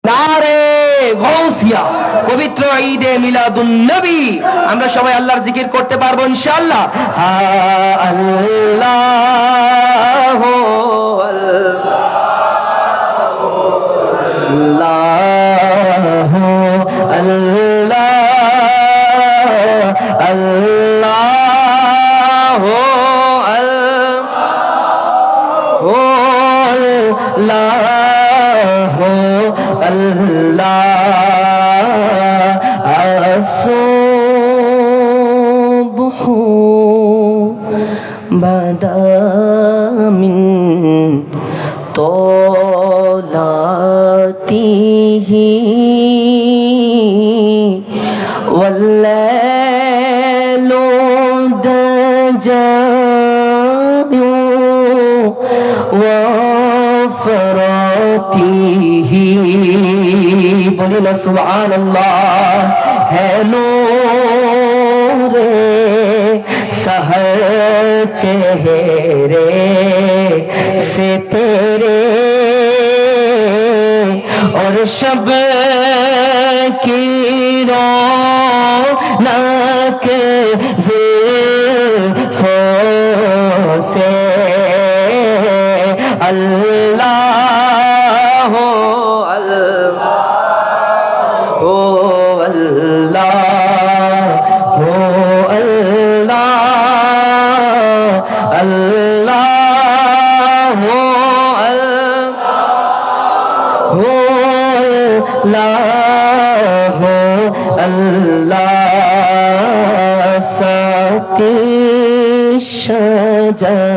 নারে গৌসিয়া, পবিত্র ঈদে মিলাদুন নবী আমরা সবাই আল্লাহর জিকির করতে পারবো ইনশাআল্লাহ। হা আল্লাহ আল্লাহ আল্লাহ আল্লাহ আল্লাহ الصبح بدا من طلعته والليل دجى وفراته بولنا سبحان الله ہے نور सहर चेहरे से तेरे और शब की रौनक ज़ुल्फ़ों से अल्लाह हो अल्लाह हो अल्लाह हो अल्लाह अल्लाह हो अल्लाह हो अल्लाह साकी शजरून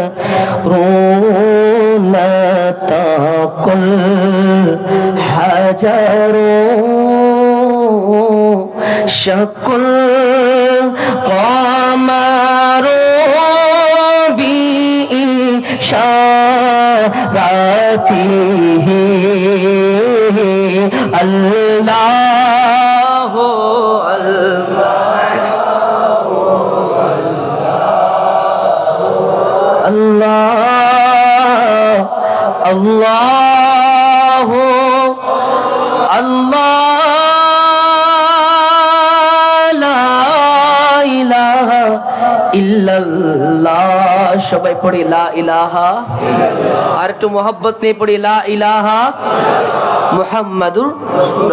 ताकुल हजरों शकुल कमरों भी इशाराती अल्लाह हो अल्लाह अल्लाह हो अल्लाह ला इलाहा इल्लल्लाह সবাই পড়ি লা ইলাহা আর একটু মোহাব্বত নিয়ে পড়ি লা ইলাহা মুহাম্মাদুর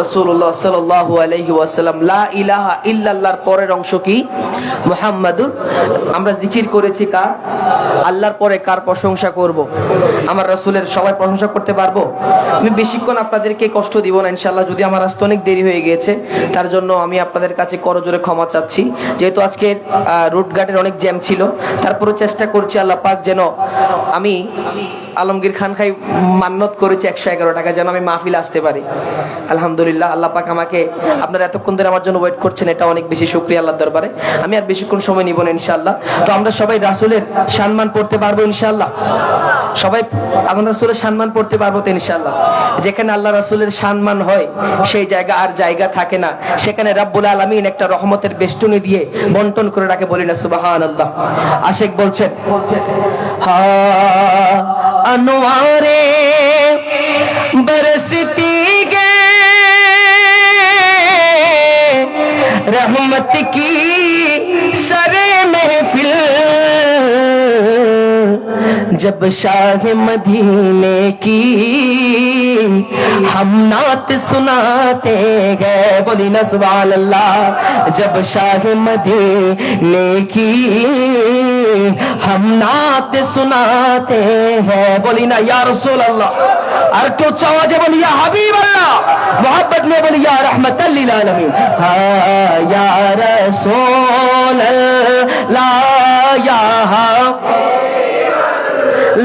রাসূলুল্লাহ সাল্লাল্লাহু আলাইহি ওয়াসাল্লাম। লা ইলাহা ইল্লাল্লাহর পরের অংশ কি? মুহাম্মাদুর। আমরা জিকির করেছি কার? আল্লাহর পরে কার প্রশংসা করব? আমার রাসূলের। সবাই প্রশংসা করতে পারবো? আমি বেশিক্ষণ আপনাদেরকে কষ্ট দিব না ইনশাআল্লাহ, যদি আমার আসতে অনেক দেরি হয়ে গিয়েছে তার জন্য আমি আপনাদের কাছে করজোরে ক্ষমা চাচ্ছি। যেহেতু আজকে রুটঘাটের অনেক জ্যাম ছিল, তারপরও চেষ্টা করছি আল্লাহ পাক যেন আমি আলমগীর খান খাই মান্নত করেছি 111 টাকা যেন আমি মাহফিলে আসতে পারি। আলহামদুলিল্লাহ আল্লাহ পাক আমাকে, আপনারা এতক্ষণ ধরে আমার জন্য ওয়েট করছেন, এটা অনেক বেশি শুকরিয়া আল্লাহর দরবারে। আমি আর বেশিক্ষণ সময় নিব না ইনশাআল্লাহ। তো আমরা সবাই রাসূলের সম্মান পড়তে পারবো ইনশাআল্লাহ? সবাই আমরা রাসূলের সম্মান পড়তে পারবো তো ইনশাআল্লাহ? যেখানে আল্লাহ রাসূলের সম্মান হয় সেই জায়গা আর জায়গা থাকে না, সেখানে রব্বুল আলামিন একটা রহমতের বেষ্টনী দিয়ে বন্টন করে রাখে। বলি না সুবহানাল্লাহ। আশিক বলছেন হা अनवारे बरसती गए रहमत की सरे महफिल जब शाह मदीने की हम नात सुनाते गए। बोली ना सुभान अल्लाह। जब शाह मदीने की हम नात सुनाते हैं। बोली ना या रसूल अल्लाह। और क्यों चाहे बोली या हबीब अल्लाह। मोहब्बत में बोली या रहमतल लिल आलमीन। हाँ या रसूल अल्लाह या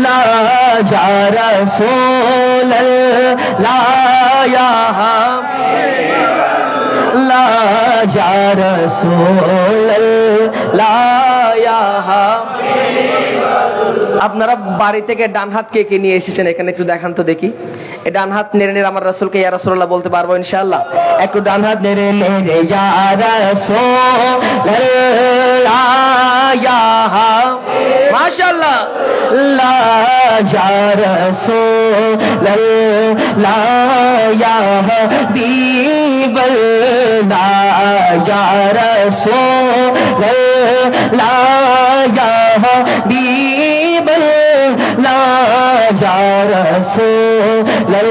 ला या रसूल अल्लाह या ला या रसूल अल्लाह या আপনারা বাড়ি থেকে ডান হাত কে কে নিয়ে এসেছেন এখানে একটু দেখান তো দেখি। এই ডান হাত নেড়ে নেড়ে আমার রাসূলকে ইয়া রাসূলুল্লাহ বলতে পারবো ইনশাআল্লাহ? একটু ডান হাত নেড়ে নেড়ে ইয়া রাসূলুল্লাহ, মাশাআল্লাহ, লা ইয়া রাসূলুল্লাহ ইয়া হাবিবাল্লাহ, ইয়া রাসূলুল্লাহ ইয়া হাবিবাল্লাহ, ইয়া রাসূলুল্লাহ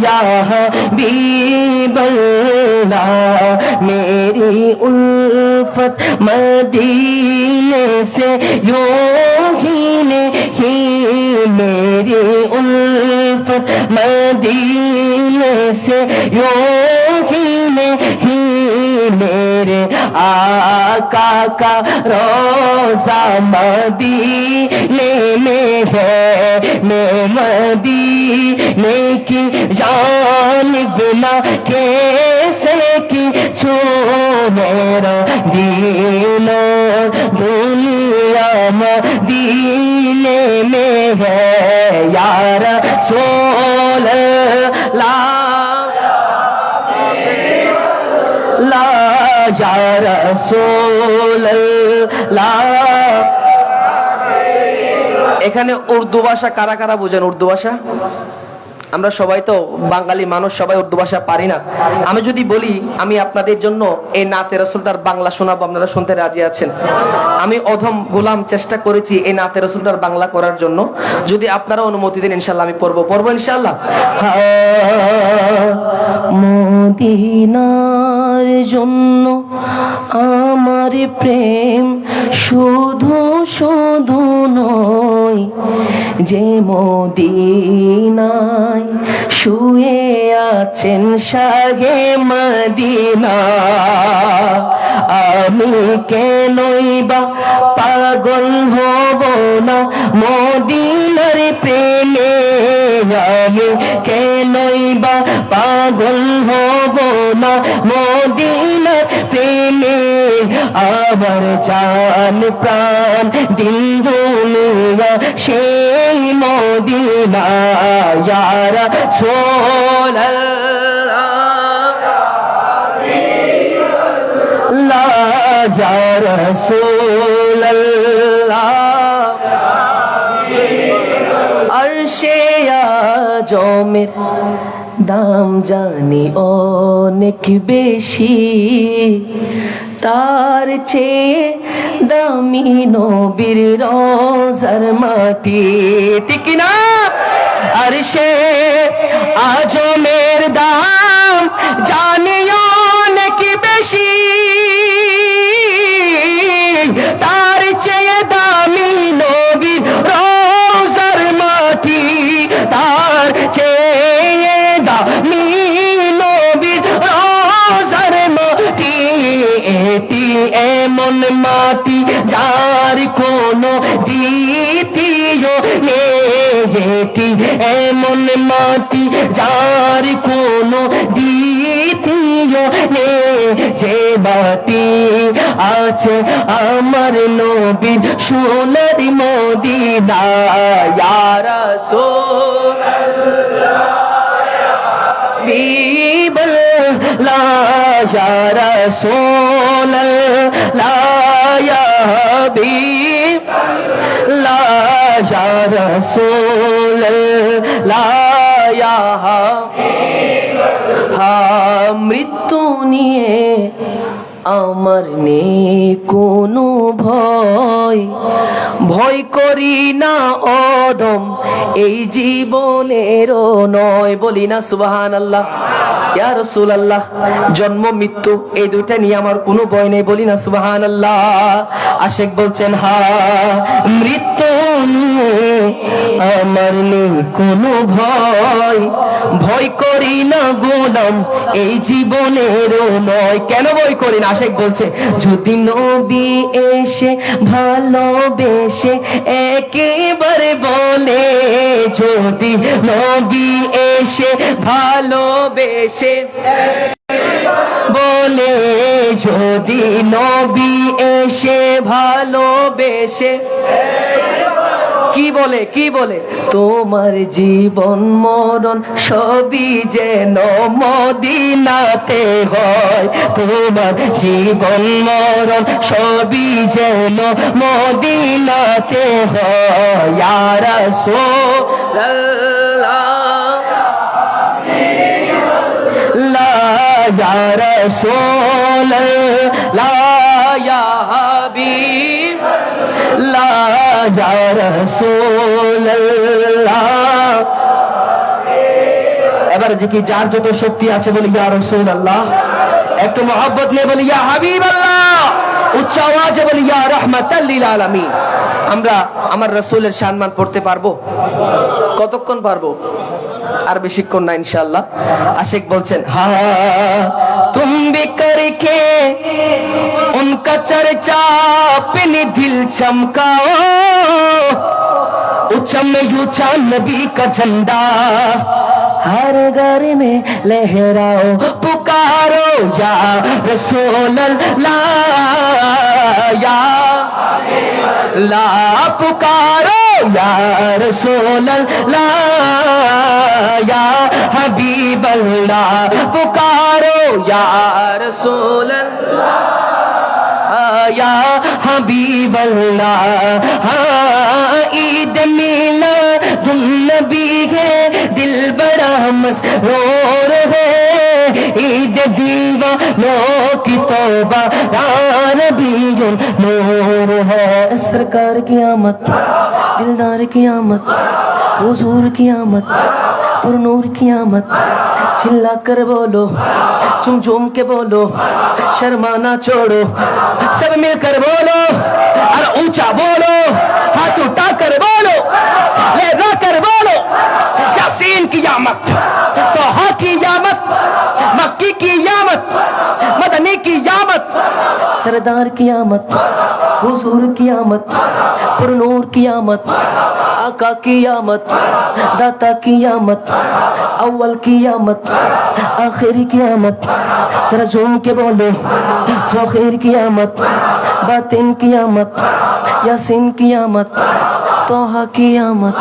ইয়া হাবিবাল্লাহ, मेरी उल्फत मदीने से यूं ही नहीं, मेरी उल्फत मदीने से यूं ही नहीं, मेरे आका का रोज़ा मदीने में है, मैं मदीने की जानिब ना कैसे की छू, मेरा दीनो दुनिया मदीने में है, या रसूलल्लाह ला या রাসূলুল্লাহ। এখানে উর্দু ভাষা কারা কারা বুঝেন? উর্দু ভাষা আমরা সবাই তো বাঙালি মানুষ, সবাই উর্দু ভাষা পারি না। আমি যদি বলি আমি আপনাদের জন্য এই নাতে রাসূলটার বাংলা শোনাবো, আপনারা শুনতে রাজি আছেন? আমি অধম গোলাম চেষ্টা করেছি এই নাতে রাসূলটার বাংলা করার জন্য, যদি আপনারা অনুমতি দেন ইনশাআল্লাহ আমি পড়বো ইনশাআল্লাহ। মদিনার জন্য আমার প্রেম শুধু শুধু নয়, যে মদিনায় শুয়ে আছেন শাহে মদিনা, আমি কেনই বা পাগল হব না মদিনার প্রেমে, আমি কেনই বা পাগল হব না মদিনার প্রেমে, আমার জান প্রাণ দিল দুনিয়া সেই মদিনা, ইয়া রাসূলুল্লাহ ইয়া রাসূলুল্লাহ, আরশে আজমের দাম জানি অনেক বেশি, তার চেয়ে দামি নবীর রওজার মাটি, ঠিক না? আরশে আজমের দাম জানি অনেক বেশি, তার চেয়ে দামি নবীর রওজার মাটি, তার চেয়ে দামি নবীর রওজার মাটি, এটি এমন মাটি যার কোনো দ্বিতীয় নেই, এটি এমন মাটি যার কোনো দ্বিতীয় নেই, যে মাটি আছে আমার নবীর সোনার মদিনা, ইয়া রাসূলুল্লাহ হাবিবাল্লাহ, ইয়া রাসূলুল্লাহ ইয়া হাবিবাল্লাহ, ইয়া রাসূলুল্লাহ ইয়া হাবিবাল্লাহ, মৃত্যু নিয়ে আমার নেই কোনো ভয়, ভয় করি না অদম এই জীবনেরও নয়, বলি না সুবহানাল্লাহ। ইয়া রাসূলুল্লাহ, জন্ম মৃত্যু এই দুইটা নিয়ে আমার কোনো ভয় নেই, বলি না সুবহানাল্লাহ। আশিক বলছেন হা মৃত্যু নিয়ে আমার নেই কোনো ভয়, ভয় করি না গোলাম এই জীবনেরও নয়। কেন ভয় করি না? আশিক বলছে যদি নবী এসে ভালোবেসে একেবারে বলে, যদি নবী এসে ভালোবেসে বলে যদি নবী এসে ভালোবেসে কি বলে কি বলে তোমার জীবন মরণ সবই যেন মদিনাতে হয় তোমার জীবন মরণ সবই যেন মদিনাতে হয় ইয়া রাসূলুল্লাহ লা ইয়া রাসূলুল্লাহ ইয়া হাবিব লা ইয়া রাসূলুল্লাহ এবার যে কি যার যত শক্তি আছে বলি ইয়া রাসূলুল্লাহ একটু মহব্বত নিয়ে বলি ইয়া হাবিবাল্লাহ উচ্চ আওয়াজে বলি ইয়া রাহমাতাল লিল আলামিন আমরা আমার রাসূলের সম্মান পড়তে পারবো কতক্ষণ পারবো আর বেশিক্ষণ না ইনশাআল্লাহ আশিক বলছেন হ্যাঁ तुम भी करके उनका चर्चा अपने दिल चमकाओ उचम ऊंचा नबी का झंडा हर घर में लहराओ पुकारो या रसूल अल्लाह या ला पुकारो या रसूल अल्लाह या हबीब अल्लाह पुकारो या रसूल अल्लाह या हबीब अल्लाह हाँ ईद मिलादुन नबी है दिल बड़ा मसरूर है ईद दीवानों की तौबा या नबीयुन नूर है सरकार की आमद दिलदार की आमद हुजूर की आमद पुरनूर की आमद चिल्ला कर बोलो झूम झूम के बोलो शर्माना छोड़ो सब मिलकर बोलो और ऊंचा बोलो हाथ उठा कर बोलो लहरा कर बोलो यासीन की आमद तोहा की आमद मक्की की आमद मदनी की आमद सरदार की आमद हुजूर की आमद पुरनूर की आमद आका की आमद दाता की आमद अव्वल की आमद आखिरी की आमद जरा झूम के बोलो ज़ोखीर की आमद बातिन की आमद यासीन की आमद तोहा की आमद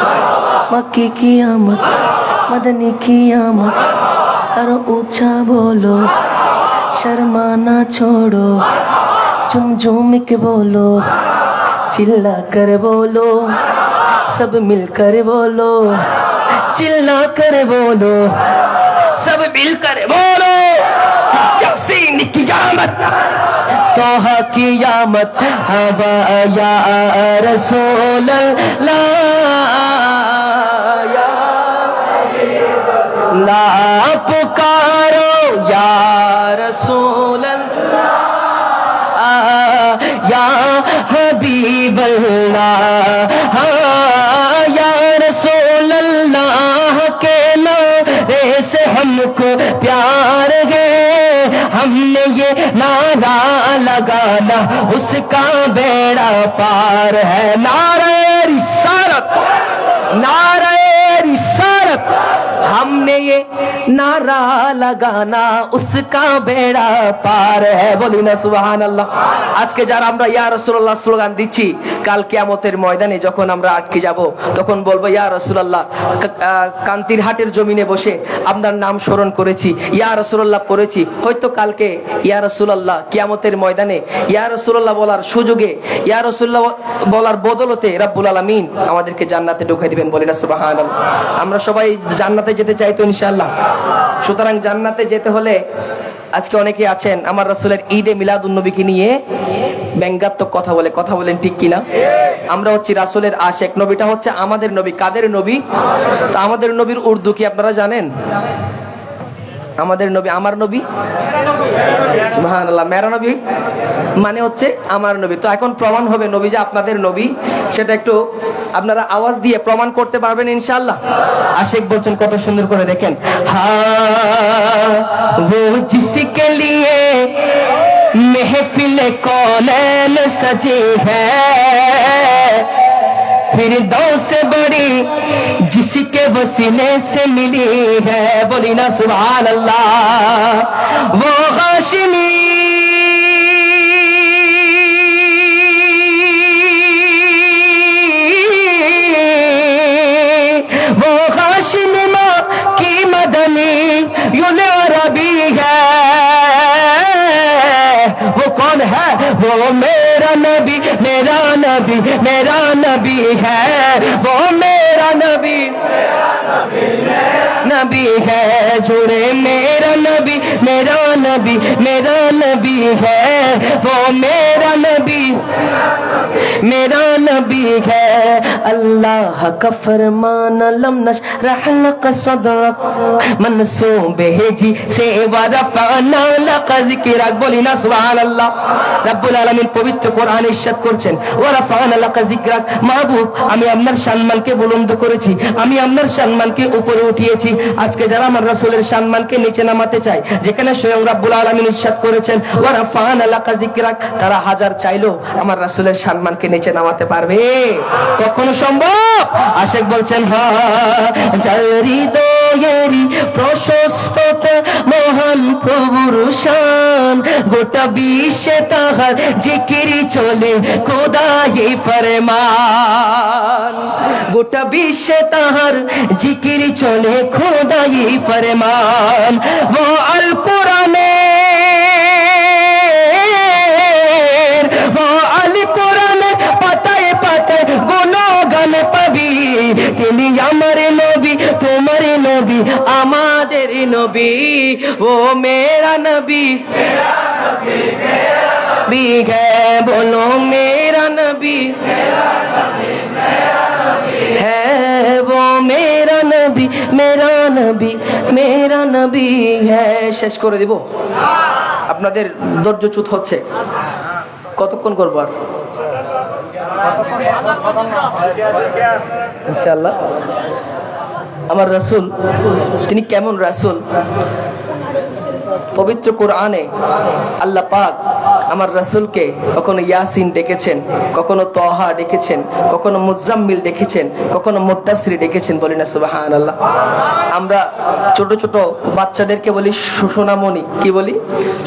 मक्की की आमद मदनी की आमद हर ऊंचा बोलो शर्माना छोड़ो झूम झूम के बोलो चिल्ला कर बोलो सब मिलकर बोलो चिल्ला कर बोलो सब मिलकर बोलो यासीन की आमद तोहा की आमद हवा या रसूल अल्लाह ला पुकारो या रसूल अल्लाह या हबीब अल्लाह या रसूल अल्लाह के नारे से हमको प्यार है हमने ये नारा लगाना उसका बेड़ा पार है नारे रिसालत हमने ये नारा लगाना उसका बेड़ा पार है बोली ना सुबहान আল্লাহ আজকে যারা আমরা ইয়া রাসূলুল্লাহ স্লোগান দিচ্ছি কাল কিয়ামতের ময়দানে যখন আমরা আটকে যাব তখন বলবো ইয়া রাসূলুল্লাহ কান্তির হাটের জমিনে বসে আপনার নাম স্মরণ করেছি ইয়া রাসূলুল্লাহ পড়েছি হয়তো কালকে ইয়া রাসূলুল্লাহ কিয়ামতের ময়দানে ইয়া রাসূলুল্লাহ বলার সুযোগে ইয়া রাসূলুল্লাহ বলার বদলতে রব্বুল আলামিন আমাদেরকে জান্নাতে ঢুকিয়ে দিবেন বলি না সুবহানাল্লাহ আমরা সবাই জান্নাতে যেতে চাই তো ইনশাআল্লাহ সুতরাং জান্নাতে যেতে হলে আজকে অনেকে আছেন আমার রাসূলের ঈদে মিলাদুন নবীকে নিয়ে ব্যঙ্গাত্মক কথা বলেন ঠিক কিনা আমরা হচ্ছে রাসূলের আশিক নবীটা হচ্ছে আমাদের নবী কাদের নবী তো আমাদের নবীর উর্দু কি আপনারা জানেন আমাদের নবী আমার নবী সুবহানাল্লাহ মেরা নবী মানে হচ্ছে আমার নবী তো এখন প্রমাণ হবে নবী যে আপনাদের নবী সেটা একটু আপনারা আওয়াজ দিয়ে প্রমাণ করতে পারবেন ইনশাআল্লাহ আশিক বলছেন কত সুন্দর করে দেখেন হ্যাঁ वो जिसके लिए महफिल कौनैन सजी है फिरदौस से बड़ी जिसके वसीले से मिली है बोली ना सुभान अल्लाह वो हाशिमी यूने अरबी है, वो कौन है? वो मेरा नबी, मेरा नबी, मेरा नबी है, वो मेरा नबी, नबी है, जुड़े मेरा नबी, मेरा नबी, मेरा नबी है, वो मेरा नबी, मेरा नबी है। अल्लाह का फरमान लम नशरह लक सदरक मनसूबे जी से वरफअना लक जिक्रक। बोली ना सुबहानाल्लाह। रब्बुल आलामीन पवित्र কোরআনে ইরশাদ করছেন ওয়ারাফা'না লাকা যিকরাক, মাহবুব আমি আপনার সম্মানকে বুলন্দ করেছি, আমি আপনার সম্মানকে উপরে উঠিয়েছি। আজকে যারা আমার রাসূলের সম্মানকে নিচে নামাতে চায়, যেখানে স্বয়ং রব্বুল আলামিন ইরশাদ করেছেন ওয়ারাফা'না লাকা যিকরাক, তারা হাজার চাইলেও আমার রাসূলের সম্মানকে নিচে নামাতে পারবে? কখনো সম্ভব? আশিক বলছেন হ্যাঁ, যার হৃদয়েরই প্রশস্ততা মহান প্রভুর শান, গোটা বিশ্বে তাহার জিকিরি চলে খোদাই ফরমান, গোটা বিশ্বে তাহার জিকিরি চলে খোদাই ফরমান। वो अल कुराने, वो अल कुराने পাতায় পাতায় গুণগান পাবি, তিনি আমার নবী, তোমার নবী, আমাদের নবী, ও মেরা নবী, মেরা নবী, মেরা नबी है, बोलो मेरा नबी, मेरा नबी, मेरा नबी है, वो मेरा नबी, मेरा नबी, मेरा नबी है। শেষ করে দিব? আপনাদের ধৈর্যচ্যুত হচ্ছে? কতক্ষণ করব আর? ইনশাআল্লাহ। আমার রাসূল তিনি কেমন রাসূল? পবিত্র কোরআনে আল্লাহ পাক আমার রাসূলকে কখনো ইয়াসিন ডেকেছেন, কখনো তহা ডেকেছেন, কখনো মুজাম্মিল ডেকেছেন, কখনো মুদ্দাসির ডেকেছেন। বলি না সুবহানাল্লাহ। আমরা ছোট ছোট বাচ্চাদেরকে বলি সোনামণি, কি বলি?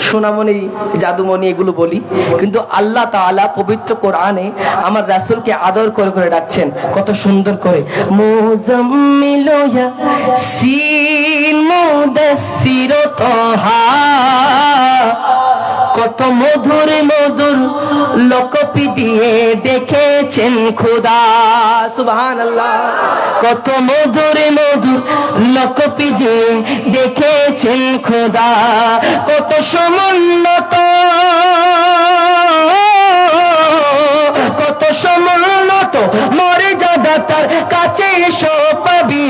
সোনামণি, জাদুমণি, এগুলো বলি। কিন্তু আল্লাহ তাআলা পবিত্র কোরআনে আমার রাসূলকে আদর করে করে ডাকছেন, কত সুন্দর করে। মুজাম্মিল ইয়াসিন মুদাসসির তহা, কত মধুর মধুর লোকপি দিয়ে দেখেছেন খোদা। সুবহানাল্লাহ। কত মধুর মধুর লোকপি দিয়ে দেখেছেন খোদা, কত সমুন্নত, কত সমুন্নত মর্যাদা তার কাছে এসো পাবি,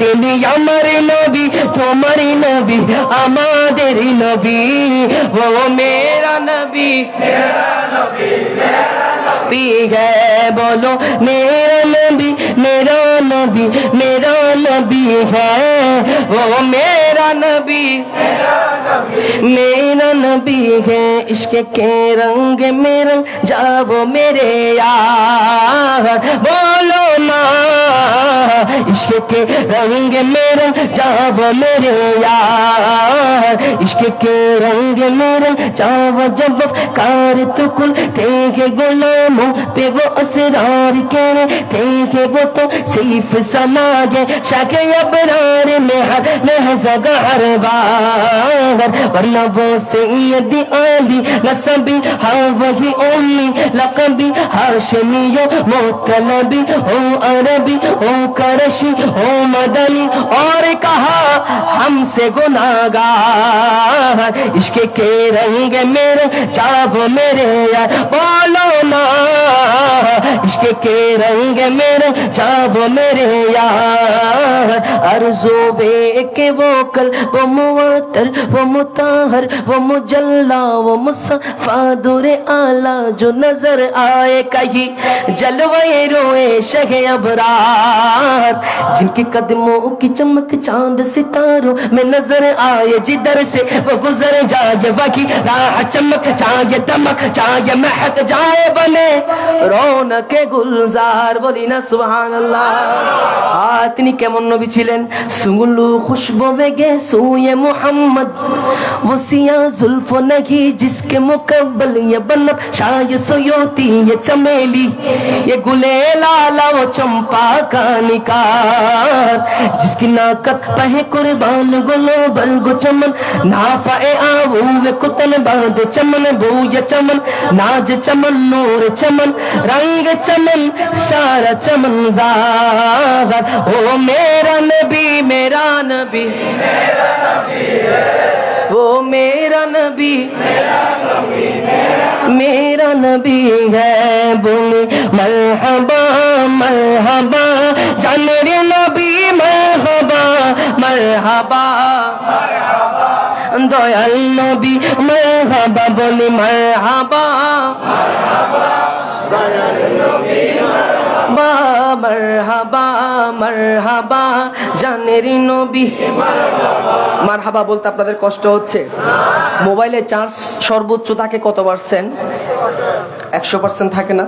তিনি আমার নবী, তোমার নবী, আমাদের নবী, ও মেরা নবী, মেরা নবী, মেরা नबी है, बोलो मेरा नबी, मेरा नबी, मेरा नबी है, वो मेरा नबी, मेरा नबी है। इश्क के रंग में रंग जाओ मेरे यार, बोलो ना इश्क के रंग में रंग जाओ मेरे यार, इश्क के रंग में रंग जाओ जब कार तो कुल तेरे गुलामों पे वो असरार के तेरे, वो तो सिर्फ सलागे शाके अबरार में हर लहज़ा हर बार, वरना वो सैयद आली नसबी हाँ वही उम्मी लक़बी हाशमी मुतलबी हो अरबी हो करशी हो मदनी, और कहा हमसे गुनाहगार, इश्क के रंग मेरे चाहो मेरे यार, बोलो ना इश्क के रंग मेरे चाहो मेरे यार। अर्ज़ो बे के वो कल वो मुअत्तर वो मुताहर वो मुजल्ला वो मुसफ़ा दुरे आला, जो नजर आए कहीं जलवाए रोए शहे अबरार, जिनके कदमों की चमक चांद सितारों में नजर आए, जिधर से वो गुजर जाए वही राह चमक जाए, दमक जाए, महक जाए, बने रौनक गुलजार। बोली ना सुबहानाल्लाह। তিনি কেমন নবী ছিলেন? সুগুলু খুশবু বেগে সুয়ে মুহাম্মদ, वो सिया जुल्फ नहीं जिसके मुकब्बल ये बनत शाय सोयोती ये चमेली ये गुले लाला वो चंपा का निकार जिसकी नाकत पहे कुर्बान गुलो बरगो चमन नाफाए आवू वे कुतन बांध चमन बू ये चमन नाज चमन नूर चमन रंग चमन सारा चमन ज़ाहर ओ मेरा नबी वो मेरा नबी है बोले मरहबा मरहबा जाने रे नबी मरहबा मरहबा दयाल नबी मरहबा बोले मरहबा मरहबा मरहबा জানের নবী মারহাবা বলতে আপনাদের কষ্ট হচ্ছে মোবাইলে চার্জ সর্বোচ্চ থাকে কত পার্সেন্ট 100% থাকে না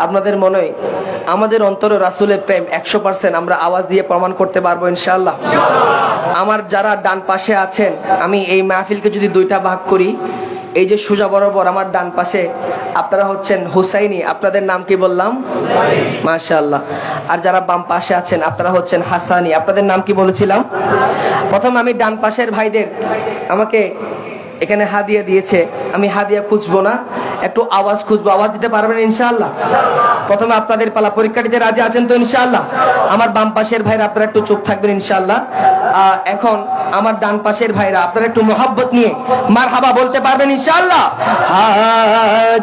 আপনাদের মনে হয় আমাদের অন্তরে রাসূলের প্রেম 100% আমরা আওয়াজ দিয়ে প্রমাণ করতে পারবো ইনশাআল্লাহ আমার যারা ডান পাশে আছেন আমি এই মাহফিলকে যদি দুইটা ভাগ করি এই যে সোজা বরাবর আমার ডান পাশে আপনারা হচ্ছেন হুসাইনি আপনাদের নাম কি বললাম মাশাআল্লাহ আর যারা বাম পাশে আছেন আপনারা হচ্ছেন হাসানি আপনাদের নাম কি বলেছিলাম প্রথম আমি ডান পাশের ভাইদের আমাকে এখানে হাদিয়া দিয়েছে আমি হাদিয়া খুঁজবো না একটু আওয়াজ খুঁজবো আওয়াজ দিতে পারবেন ইনশাআল্লাহ প্রথমে আপনাদের পালা পরীক্ষা দিতে রাজি আছেন তো ইনশাআল্লাহ আমার বাম পাশের ভাইরা আপনারা একটু চুপ থাকবেন ইনশাআল্লাহ এখন আমার ডান পাশের ভাইরা আপনারা একটু মোহাব্বত নিয়ে মারহাবা বলতে পারবেন ইনশাআল্লাহ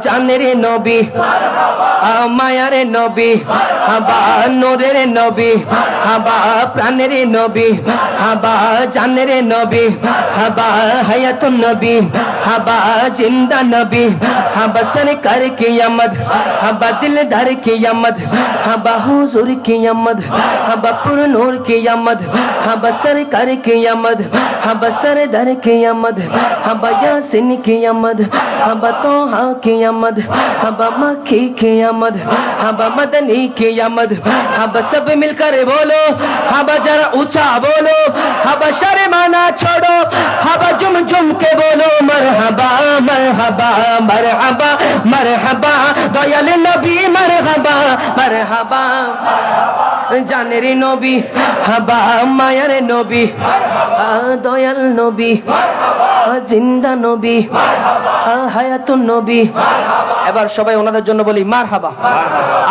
জানের নবী মায়ারে নবী হাবা নূরের নবী হাবা প্রাণের নবী হাবা জানের নবী হাবা হায়াতুন নবী হাবা জিন্দা নবী হাবা সরকার কি আমদ হাবা দিলদার কি আমদ হাবা হুজুর কি আমদ হাবা পুর নূর কি আমদ হাবা সরকার কি আমদ হাবা সরদার কি আমদ হাবা ইয়াসিন কি আমদ হাবা তোহা কি আমদ হাবা মক্কি কি আমদ হাবা मदनी की आमद हब सब मिलकर बोलो हब जरा ऊंचा बोलो हब शर्माना छोड़ो हब जुम जुम के बोलो मरहबा मरहबा मरहबा मरहबा दयाल नबी मरहबा मरहबा জানের নবী হাবা মায়ার নবী দয়াল নবী জিন্দা নবী হায়াতুন নবী এবার সবাই ওনাদের জন্য বলি মারহাবা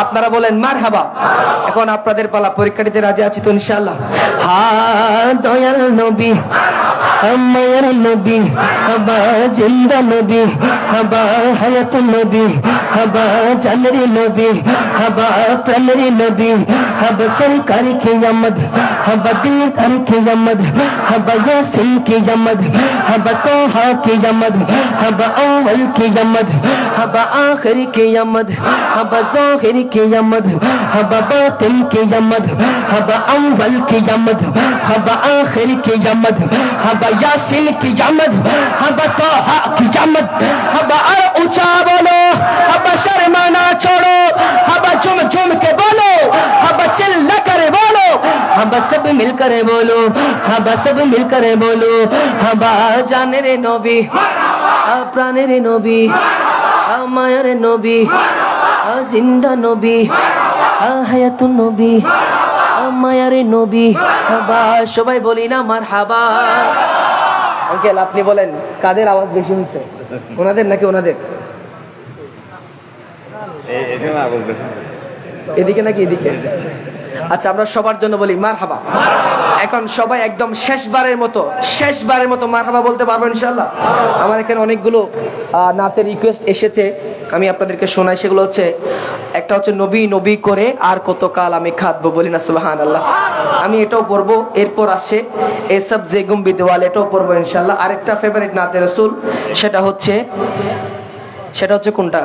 আপনারা বলেন মারহাবা এখন আপনাদের পালা পরীক্ষা দিতে রাজি আছি তো ইনশাআল্লাহ দয়াল নবী মায়ার নবী হাবা জিন্দা নবী হাবা হায়াতুন নবী হাবা জানের নবী হাবা প্রাণের নবী হাবা सरकार की आमद हब दिलदार की आमद हब यासीन की आमद हब तोहा की आमद हब अव्वल की आमद हब आखिर की आमद हब ज़ाहिर की आमद हब बातिन की आमद हब अव्वल की आमद हब आखिर की आमद हब यासीन की आमद हब तोहा की आमद हब ऊंचा बोलो हब शर्माना छोड़ो हब झुम झुम के बोलो हब चिल्ला करे बोलो हब सब मिलकर बोलो हब सब मिलकर बोलो हब जाने रे नबी प्राणे रे नबी मायर नबी जिंदा नबी হায়াতুন নবী মায়ারে নবী হাবা সবাই বলি না মারহাবা আঙ্কেল আপনি বলেন কাদের আওয়াজ বেশি হয়েছে ওনাদের নাকি ওনাদের এদিকে নাকি এদিকে আচ্ছা আমরা সবার জন্য বলি মারহাবা এখন সবাই একদম শেষবারের মতো মারহাবা বলতে পারবেন ইনশাআল্লাহ আমার এখানে অনেকগুলো নাতের রিকোয়েস্ট এসেছে আমি আপনাদেরকে শোনাই সেগুলো হচ্ছে একটা হচ্ছে নবী নবী করে আর কতকাল আমি খাদবো বলি না সুবহানাল্লাহ আমি এটাও পড়বো এরপর আসছে এসব যে গুম্বিদ ওয়ালে এটাও পড়বো ইনশাআল্লাহ আরেকটা ফেভারিট নাতে রাসূল সেটা হচ্ছে কোনটা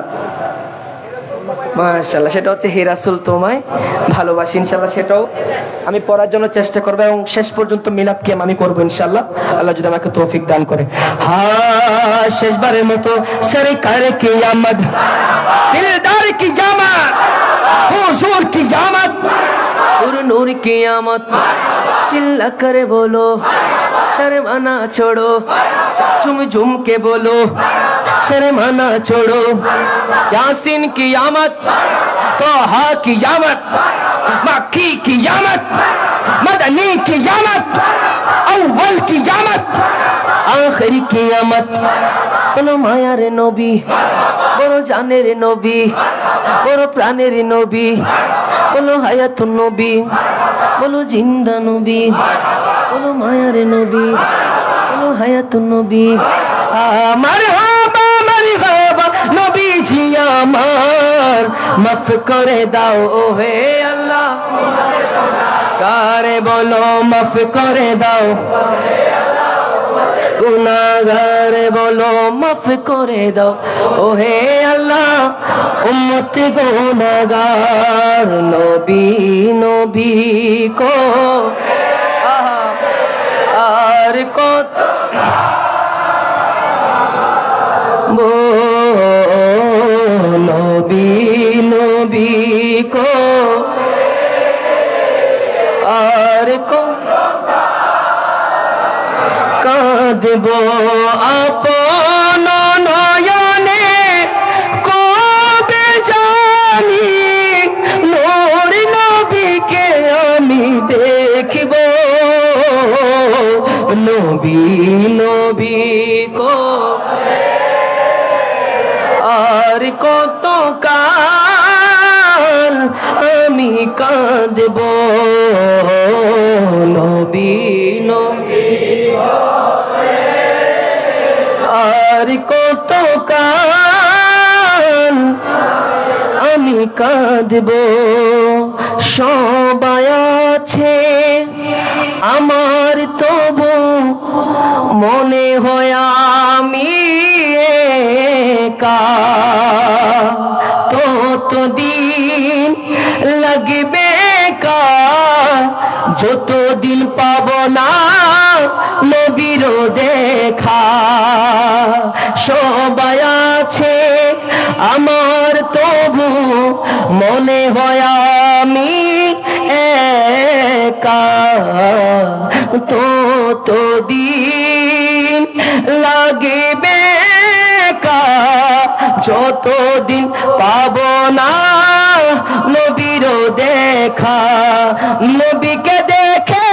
মাশাআল্লাহ সেটা হচ্ছে হে রাসূল তোমায় ভালোবাসি ইনশাআল্লাহ সেটাও আমি পড়ার জন্য চেষ্টা করব এবং শেষ পর্যন্ত মিলাদ কিয়াম আমি করব ইনশাআল্লাহ আল্লাহ যদি আমাকে তৌফিক দান করে শেষবারের মতো সরকার কি আমদ দিলদার কি জামাত হুজুর কি জামাত পুর নূর কি আমত চিল্লা করে বলো শর্মানা छोड़ो झुम झुम के बोलो शर्माना छोड़ो यासीन की आमद तोहा की आमद मक्की की आमद मदनी की आमद अव्वल की आमद आखिरी की आमद बोलो मायार नबी बोलो जानेर नबी बोलो प्राणेर नबी बोलो हायातुन नबी बोलो जिंदा नबी बोलो मायार नबी बोलो हायातुन नबी मारहाबा मारहाबा नबी जी আমার মাফ করে দাও ও হে আল্লাহ কারে বলো মাফ করে দাও গুনাহগারে বলো মাফ করে দাও ও হে আল্লাহ উম্মত গুনাহগার নবী নবী কো আর কত নবী নবী কো আর কো কাঁদব আপন নয়নে কবে জানি নূর নবীকে আমি দেখব নবী নবী কো আর কত কাল আমি কাঁদব নবী নবী আর কত কাল আমি কাঁদব সবাই আছে আমার তবু মনে হয় আমি একা ততদিন লাগবে কা যতদিন পাব না নবীর দেখা সবাই আছে আমার তবু মনে হয় আমি একা ততদিন লাগবে কা যতদিন পাব না নবীর দেখা নবীকে দেখে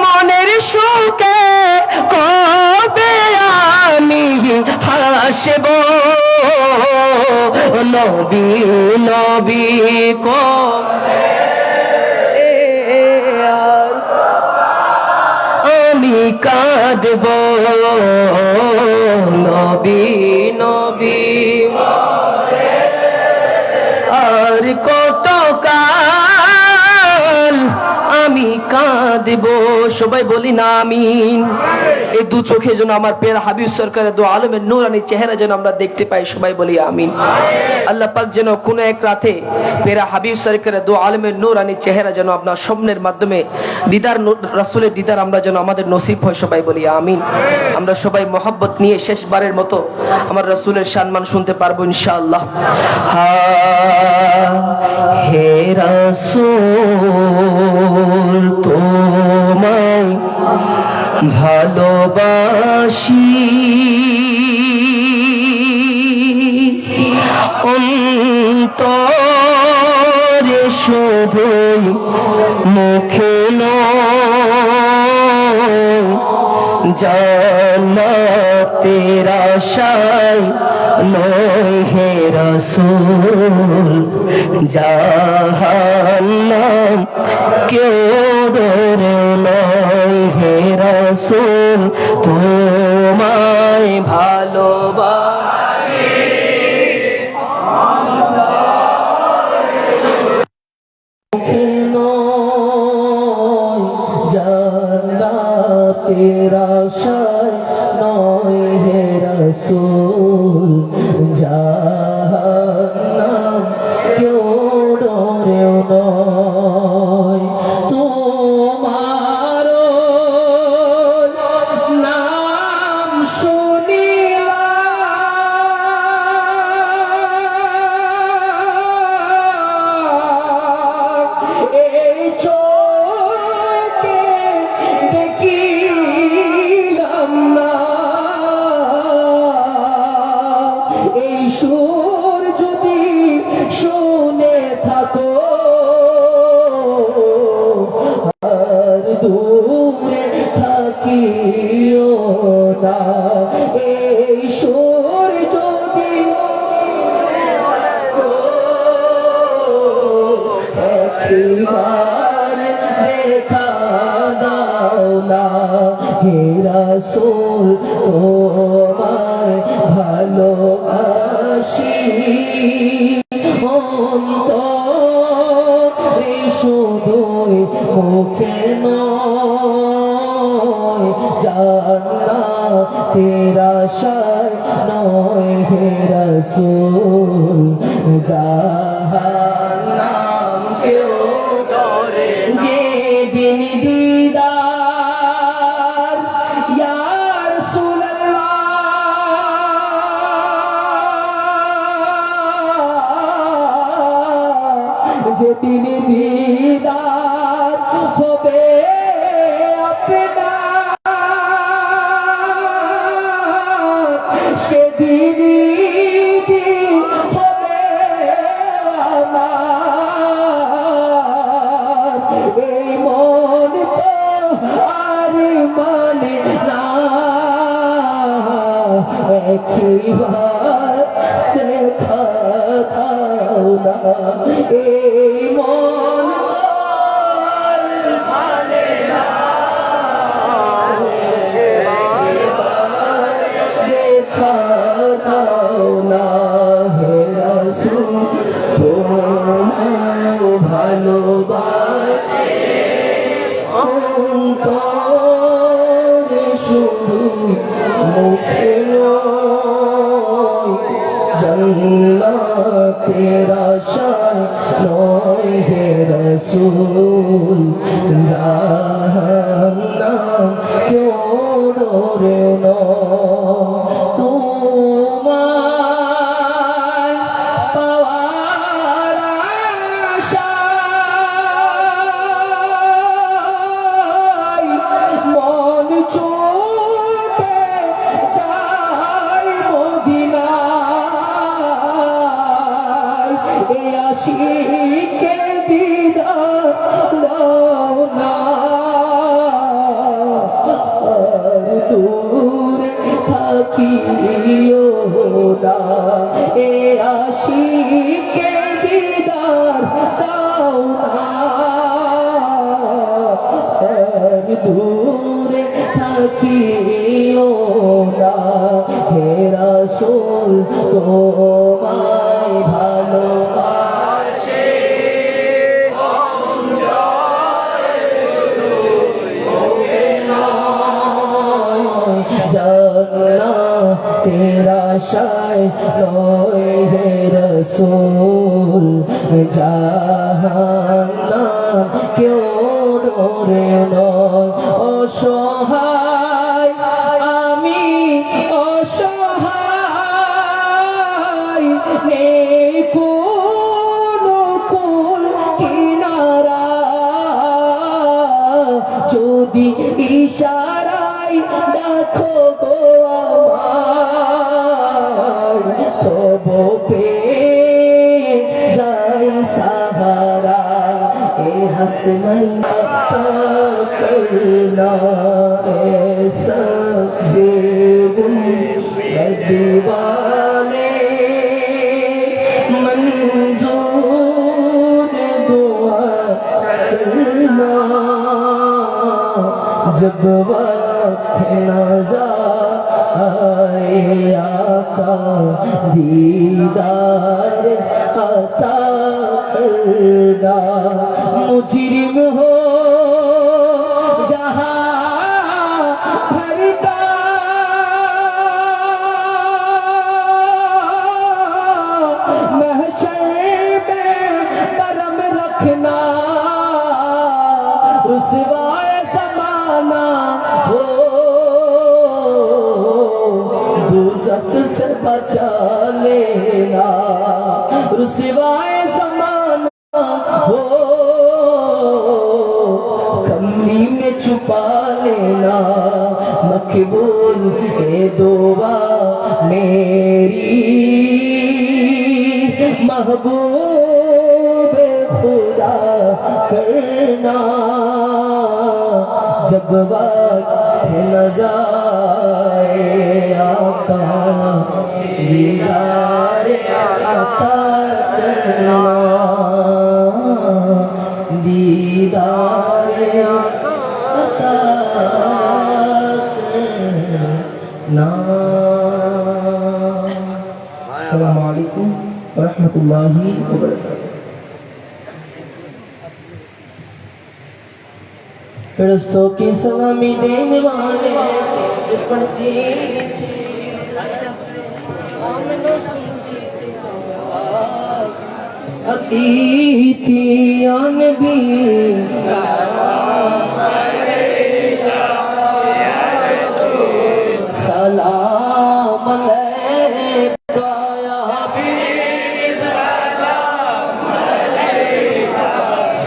মনের সুখে কবে আমি হাসব নবী নবী কবে আমি কাঁদব নবী নবী আর কত কাল আমি কাঁদব সবাই বলি না আমিন এই দু চোখে যেন আমার প্রিয় হাবিব সরকারের দু আলমের নূরানি চেহারা যেন আমরা দেখতে পাই সবাই বলি আমিন আল্লাহ পাক যেন কোন এক রাতে প্রিয় হাবিব সরকারের দু আলমের নূরানি চেহারা যেন আপনার স্বপ্নের মাধ্যমে দিদার রাসূলের দিদার আমরা যেন আমাদের নসিব হয় সবাই বলি আমিন আমরা সবাই মোহাব্বত নিয়ে শেষবারের মতো আমার রাসূলের সম্মান শুনতে পারবো ইনশাআল্লাহ হে রাসূল তোমায় ভালোবাসি অন্তরে শুধুই মুখে নয় জান্নাতের আশায় নয় হে রাসূল জাহান্নাম কেউ ডরে নয় হে রাসূল তোমায় ভালোবাসি জান্নাতের আশায় নয় হে রাসূল জাহান্নাম কেউ ডরে নয় তোমার নাম শুনিলাম এই চোখে দেখিলাম না না এই সুর যদি একবার দেখা দাও না হে রাসূল তোমায় ভালোবাসি অন্তরে শুধুই মুখে নয় জান্নাতের আশায় নয় হে রাসূল জাহান্নাম কেউ ডরে যেদিন দিদার ইয়া রাসূলুল্লাহ যেদিন দিদার হবে আপনার সেদিনই হবে আমার এই মন তো আর মানে না একবার দেখা দাও না এই মন দেখা দাও না হে রাসূল তোমায় ভালোবাসি অন্তরে শুধু মুখে নয় জান্নাতের আশায় নয় হে রাসূল জাহান্নাম কেউ ডরে না তোমায় পাওয়ার আশায় মন ছুটে যায় মদিনায় এ আশিকে দিদার দাও না আর দূরে থাকিও না এ আশিকে দিদার দাও না আর দূরে থাকিও না হে রাসূল তোমায় ভালোবাসি জান্নাতের আশায় নয় হে রাসূল জাহান্নাম কেউ ডরে নয় অসহায় আমি অসহায় নেই কোনো কুল কিনারা যদি ইশারায় দেখো গো আমায় তবু পেয়ে যাই সাহারা এ হাসনাল্লাহ করনা এ সবজে दीवाने मंजूर दुआ करना जब वक्त नज़र आए आका दीदार अता करना मुजरिम हो रुसवाए ज़माना हो दोज़ख से बचा लेना रुसवाए ज़माना हो कमली में छुपा लेना मकबूल है दुआ मेरी महबूब खुदा करना जब वक्त नज़र आका दीदार अता करना दीदार अता करना। अस्सलामु अलैकुम व रहमतुल्लाहि व बरकातुहू। फरिश्तों की सलामी देने वाले पढ़ते अतीती नबी सलाम अलैका या हबीब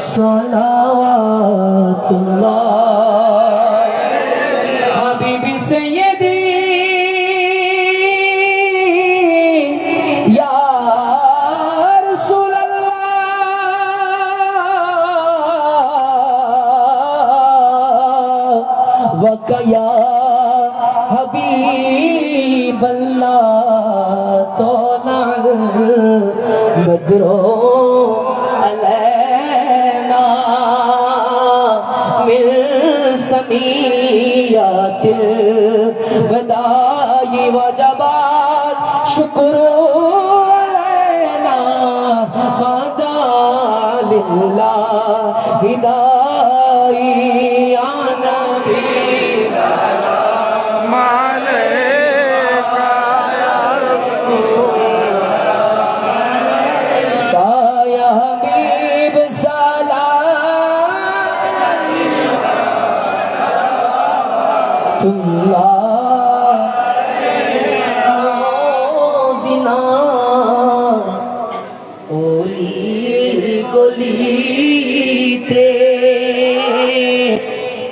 सलावतुल्लाह हबीबी सैयदी या रसूल अल्लाह वकया हबीब अल्लाह तौलाल बदरो अलैना मिल सनियातिल बदाई वजबात शुक्र अलैना मदालिल्लाह हिदाई या नबी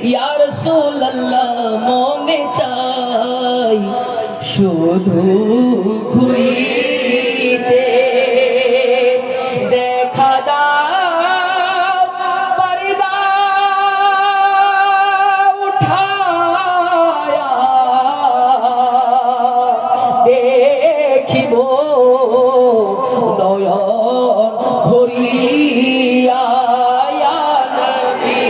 या रसूल अल्लाह मोने चाई शुधु घुरीते देखा दाव पर्दा उठाया देखिबो नयन भरिया या नबी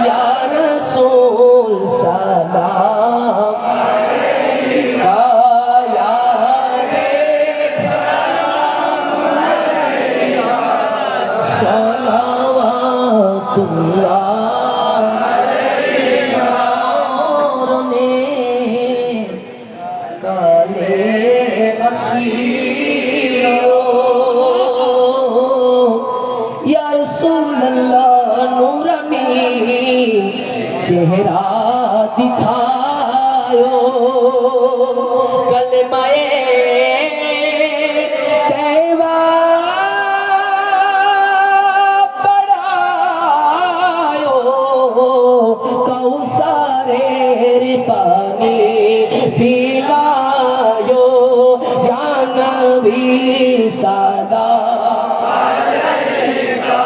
या रसूल सलाम या सलावतुल्लाह काले अशीरो या रसूल अल्लाह नूरानी चेहरा दिखायो कलमाए तैवा पढ़ायो कौसारे पानी पिलायो या नबी सलाम अलैका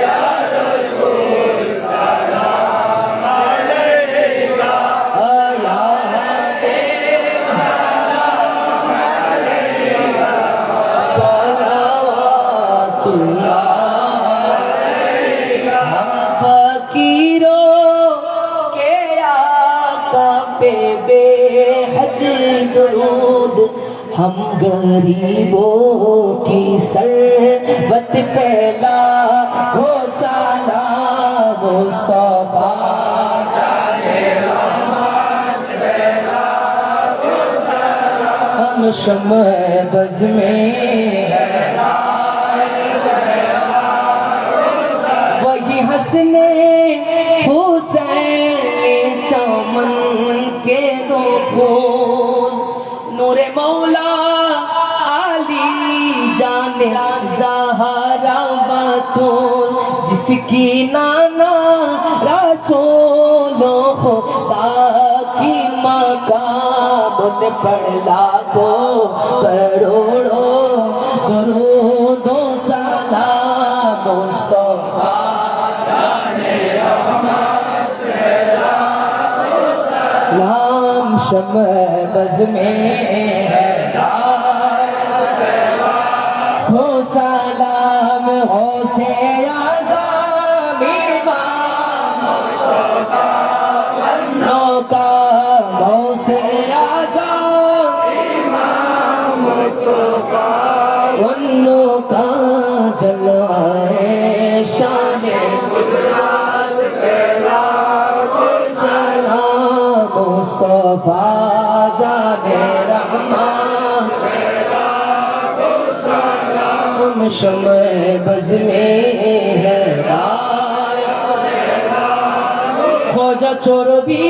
या रसूल सलाम अलैका या हबीब सलाम अलैका सलावतुल्लाह अलैका। हम फकीरों के आका पे बेहद सरूद हम गरीबों की सरबत पहला हो सलाम मुस्तफा जाने रहमत पहला हो सलाम हम शम्अ बज़ में वही हंसने हुसैन चमन के दो फूल नूरे मौला आली जाने ज़हरा बतूल जिसकी नाना रसूल खुदा की मकाम ने पढ़ लाखों करोड़ों दो सलाम मुस्तफा जाने रहमत शम्म बज़ में है हो सलाम हो से आज़म इमाम का हो से आज़म इमाम वन्नो का जलवाए शाने सलाम मुस्तफा जाने रहमान शम्म बज़ में है खोजा चोरबी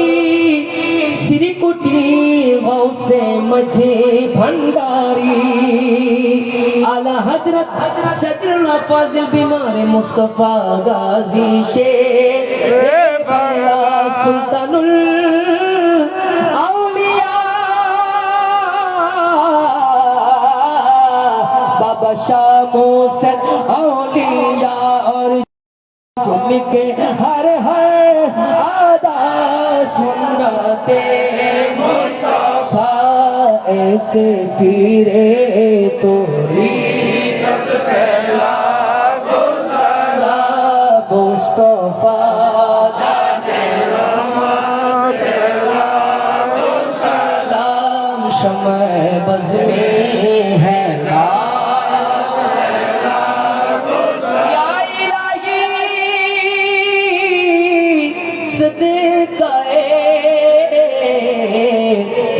सिरिकुटी गौसे मझे भंडारी आला हजरत सदर फाजिल बीमार मुस्तफा गाजी शेर सुल्तानुल बाबा शाह मोहसिन औलिया और जिनके हर हर आदा सुन्नते मुस्तफा ऐसे फिरे तोरी मुस्तफा जाने सलाम शम्म बज़ में है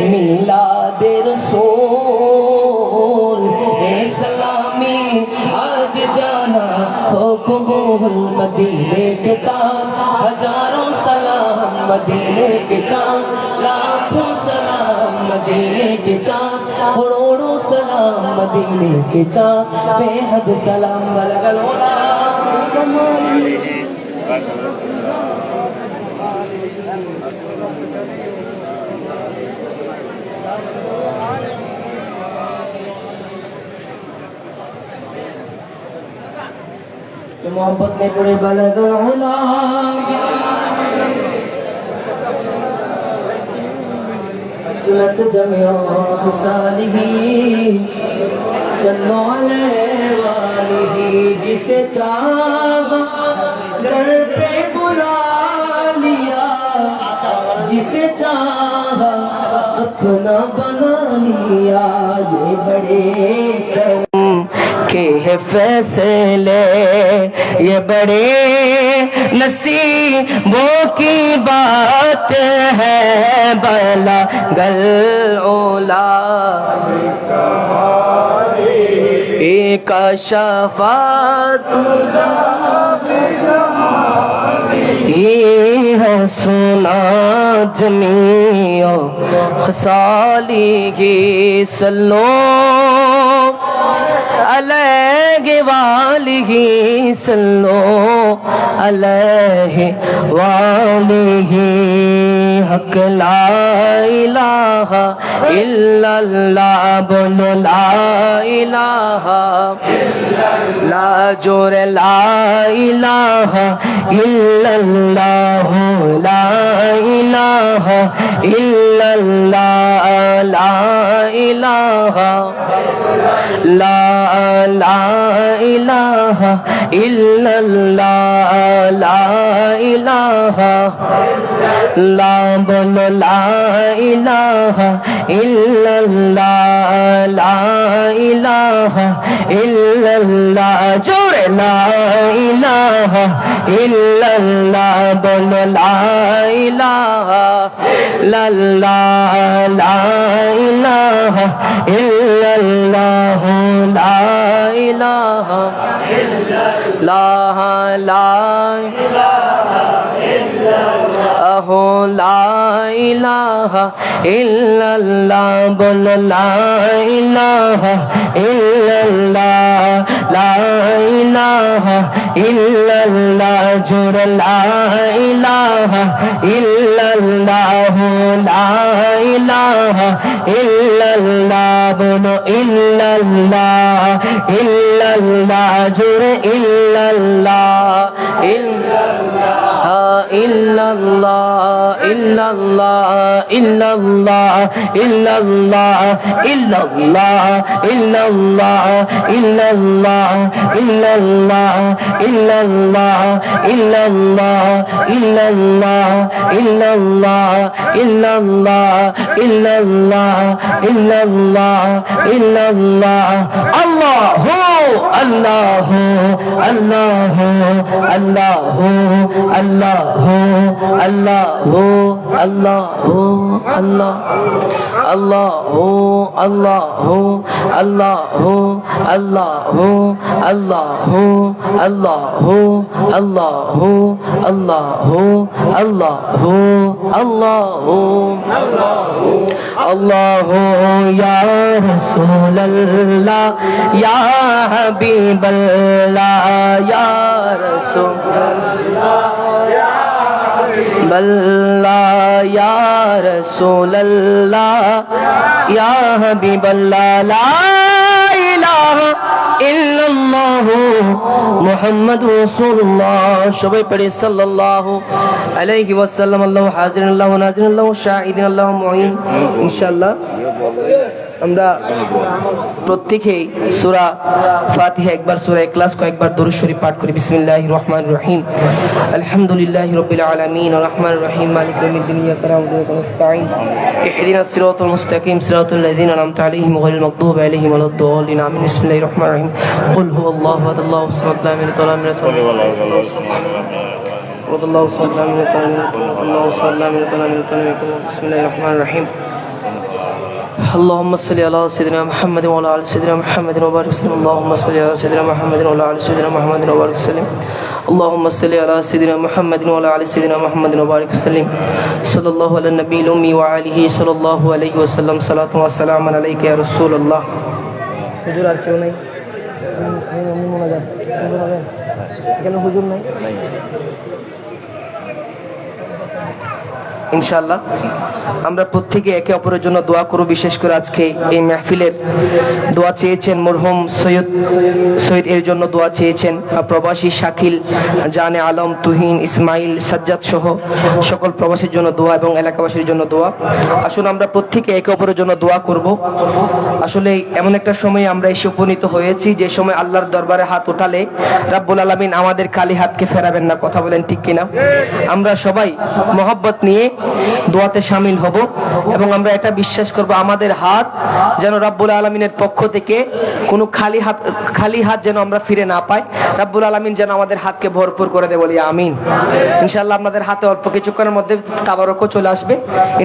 मिलाद रसूल सलामी आज जाना हो कबूल मदीने के चाँद हजारों सलाम मदीने के चाँद लाखों सलाम मदीने के चाँद करोड़ों सलाम मदीने के चाँद बेहद सलाम अलगल मोहब्बत ने पूरे बलगल उला लत जमिया खसालिही सल्लो अलैहि वालिही जिसे चाहा दर पे बुला लिया जिसे चाहा अपना बना लिया ये बड़े के है फैसले ये बड़े नसीबों की बात है बला गल ओला एक शफात ये है सुना जमीओ खसाली की सल्लो अलैहि वालिही सल्लो अलैहि वालिही हक ला इलाहा इल्लल्लाह बोलो ला इलाहा ला जोर ला इलाहा इल्लल्लाह ला इलाहा इल्लल्लाह ला इलाहा ला ला इलाहा इल्लल्लाह ला इलाहा ला बोलो ला इलाहा इल्लल्लाह ला इलाहा इल्लल्लाह जोड़े ला इलाहा इल्लल्लाह बोलो ला इलाहा लल्लाह ला इलाहा इल्लल्लाह ला इलाहा ला अहो ला इलाहा इल्लल्लाह बोलो ला इलाहा इल्लल्लाह ला इलाहा इल्लल्लाह जोड़ ला इलाहा इल्लल्लाह ला इलाहा इल्लल्लाह बोलो इल्लल्लाह इल्लल्लाह जोड़ इल्लल्लाह illallah illallah illallah illallah illallah illallah illallah illallah illallah illallah illallah illallah illallah illallah illallah illallah Allahu Allahu Allahu Allahu Allahu Allahu Allahu Allah Allahu Allahu Allahu Allahu Allahu Allahu Allahu Allahu Allahu Allahu Allahu ya Rasulallah ya Habiballah ya Rasulallah Balla ya Rasulallah ya Habiballah la ilaha illallah Muhammadur Rasulullah সবাই পড়ে সাল্লাল্লাহু আলাইহি ওয়াসাল্লাম আল্লাহু হাজিরিন আল্লাহু নাজিরিন আল্লাহু শাহিদিন আল্লাহু মুঈন ইনশাআল্লাহ আমরা প্রত্যেকই সূরা ফাতিহা একবার সূরা ইখলাস কয়েকবার দরুদ শরীফ পাঠ করি বিসমিল্লাহির রহমানির রহিম আলহামদুলিল্লাহি রাব্বিল আলামিন আর রহমানির রহিম মালিকিল ইয়াউমিদ্দিন ইয়্যাকা না'বুদু ওয়া ইয়্যাকা নাস্তাঈন ইহদিনাস সিরাতাল মুস্তাকিম সিরাতাল লাযিনা আন'আমতা আলাইহিম গায়রিল মাগদুবি আলাইহিম ওয়ালাদ-দাল্লিন আমিন বিসমিল্লাহির রহমানির রহিম কুল হুয়াল্লাহু আহাদ আল্লাহুস সামাদ লাম ইয়ালিদ ওয়া লাম ইউলাদ ওয়া লাম يكن له كفوا أحد بسم الله الرحمن الرحيم اللهم صل على سيدنا محمد وعلى ال سيدنا محمد وبارك وسلم اللهم صل على سيدنا محمد وعلى ال سيدنا محمد وبارك وسلم اللهم صل على سيدنا محمد وعلى ال سيدنا محمد وبارك وسلم صلى الله على النبي الامي وعليه صلى الله عليه وسلم صلاه والسلام عليك يا رسول الله হুজুর আর কেউ নাই আমি মোনাজাত হুজুর আবেন এখানে হুজুর নাই ইনশাআল্লাহ আমরা প্রত্যেকে একে অপরের জন্য দোয়া করব বিশেষ করে আজকে এই মাহফিলের দোয়া চেয়েছেন মরহুম সৈয়দ এর জন্য দোয়া চেয়েছেন প্রবাসী শাকিল জানে আলম তুহিন ইসমাইল সাজ্জাদ সহ সকল প্রবাসীর জন্য দোয়া এবং এলাকাবাসীর জন্য দোয়া আসুন আমরা প্রত্যেকে একে অপরের জন্য দোয়া করব আসলে এমন একটা সময় আমরা এসে উপনীত হয়েছি যে সময় আল্লাহর দরবারে হাত ওঠালে রাব্বুল আলামিন আমাদের খালি হাতকে ফেরাবেন না কথা বলেন ঠিক কিনা আমরা সবাই মহব্বত নিয়ে দোয়াতে শামিল হব এবং আমরা এটা বিশ্বাস করব আমাদের হাত যেন রাব্বুল আলামিনের পক্ষ থেকে কোনো খালি হাত যেন আমরা ফিরে না পাই রাব্বুল আলামিন যেন আমাদের হাতকে ভরপুর করে দেয় বলি আমিন ইনশাআল্লাহ আপনাদের হাতে অল্প কিছুক্ষণের মধ্যে তাবারকও চলে আসবে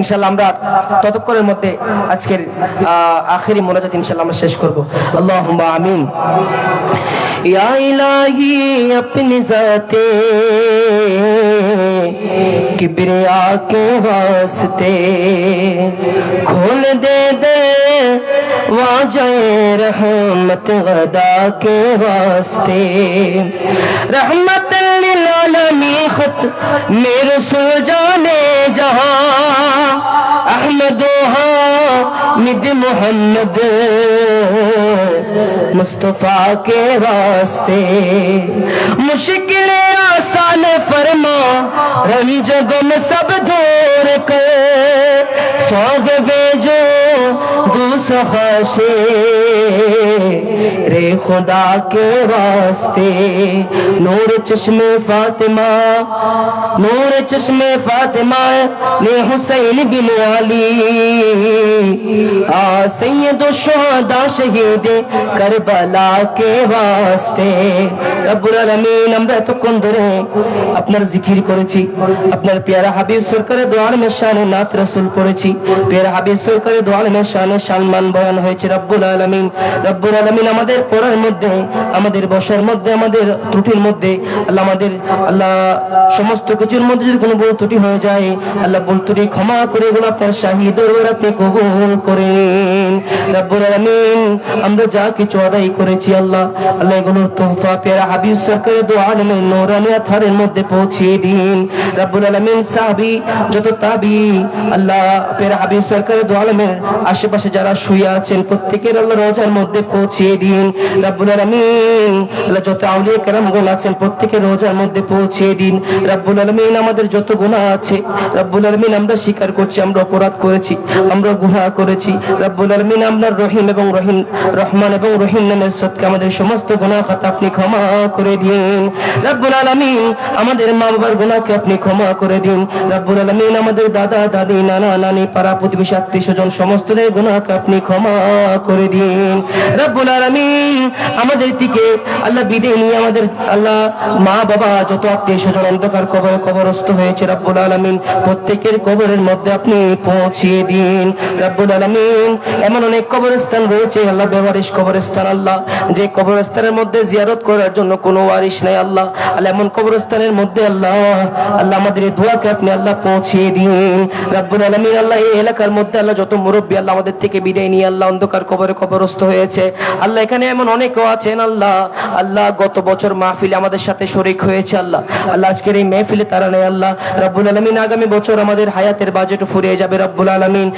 ইনশাআল্লাহ আমরা ততক্ষণের মধ্যে আজকের আখেরি মোনাজাত ইনশাআল্লাহ আমরা শেষ করব আল্লাহুম্মা আমিন ইয়া ইলাহি আপনি জাতে किबरिया के वास्ते खोल दे वाजे रहमत गदा के वास्ते रहमत लिल आलमीन खत मेरे सो जाने जहां अहमद हामिद मोहम्मद मुस्तफा के वास्ते मुश्किल आसान फरमा रंज गम सब दूर कर सौग भेजो दूसरा से रे खुदा के वास्ते नूर चश्मे फातिमा ने हुसैन बिन अली सैयद शुहदा शहीद करबला के वास्ते रब्बुल आलामीन আমরা এতক্ষণ ধরে আপনার জিকির করেছি আপনার পেয়ারা হাবিব সরকারের দোয়ার মে শানে নাত রাসূল পড়েছি পেয়ারা হাবিব সরকারের দোয়ার মে শানে সম্মান বয়ান হয়েছে রব্বুল আলামিন আমাদের পড়ার মধ্যে আমাদের বসার মধ্যে আমাদের ত্রুটির মধ্যে আল্লাহ আমাদের আল্লাহ সমস্ত কিছুর মধ্যে যদি কোনো ভুল ত্রুটি হয়ে যায় আল্লাহ ভুল ত্রুটি ক্ষমা করে এগুলো আপনার শাহী দরবারে আপনি কবুল করেন রব্বুল আলামিন আমরা যা কিছু আদায় করেছি আল্লাহ এগুলোর তোহফা পেয়ারা হাবিব সরকারের দোয়ার মে নূরানি আথারের মধ্যে পৌঁছিয়ে দিন রব্বুল আলামিন সাহাবী যত তাবি আল্লাহ পেয়ারা হাবিব সরকারের দোয়ার মে আশেপাশে যারা শুয়ে আছেন প্রত্যেকের আল্লাহ রোজার মধ্যে পৌঁছিয়ে দিন রব্বুল আলামিন। আল্লাহ যত আউলিয়া কেরামগণ আছেন প্রত্যেকের রোজার মধ্যে পৌঁছিয়ে দিন রব্বুল আলামিন। আমাদের যত গুনাহ আছে রব্বুল আলামিন আমরা স্বীকার করছি আমরা অপরাধ করেছি, আমরা গুনাহ করেছি রব্বুল আলামিন। আপনার রহিম এবং রহমান এবং রহিম নামের সদকা আমাদের সমস্ত গুনাহ খাতা আপনি ক্ষমা করে দিন রব্বুল আলামিন। আমাদের মা বাবার গুনাহকে আপনি ক্ষমা করে দিন রব্বুল আলামিন। আমাদের দাদা দাদি নানা নানি পাড়া প্রতিবেশী আত্মীয় স্বজন সমস্তদের গুনাহকে আপনি ক্ষমা করে দিন রব্বুল আলামিন। আমাদের থেকে আল্লাহ বিদায় নিয়ে আমাদের আল্লাহ মা বাবা যত আত্মীয় স্বজন অন্ধকার কবরে কবরস্থ হয়েছে রব্বুল আলামিন প্রত্যেকের কবরের মধ্যে আপনি পৌঁছিয়ে দিন রব্বুল আলামিন। এমন অনেক কবরস্থান রয়েছে আল্লাহ বেওয়ারিশ কবরস্থান আল্লাহ, যে কবরস্থানের মধ্যে জিয়ারত করার জন্য কোনো ওয়ারিশ নাই আল্লাহ। আল্লাহ এমন কবরস্থানের মধ্যে আল্লাহ আমাদের এই দোয়াকে আপনি আল্লাহ পৌঁছিয়ে দিন রব্বুল আলামিন। আল্লাহ এই এলাকার মধ্যে আল্লাহ যত মুরব্বী আল্লাহ আমাদের থেকে বিদায় নিয়ে আল্লাহ অন্ধকার কবরে কবরস্থ হয়েছে আল্লাহ, এখানে এমন অনেকেও আছেন আল্লাহ গত বছর মাহফিলে আমাদের সাথে শরীক হয়েছে আল্লাহ আজকের এই মাহফিলে তারা নেই আল্লাহ রব্বুল আলামিন। আগামী বছর আমাদের হায়াতের বাজেট ফুরিয়ে যাবে রব্বুল আলামিন।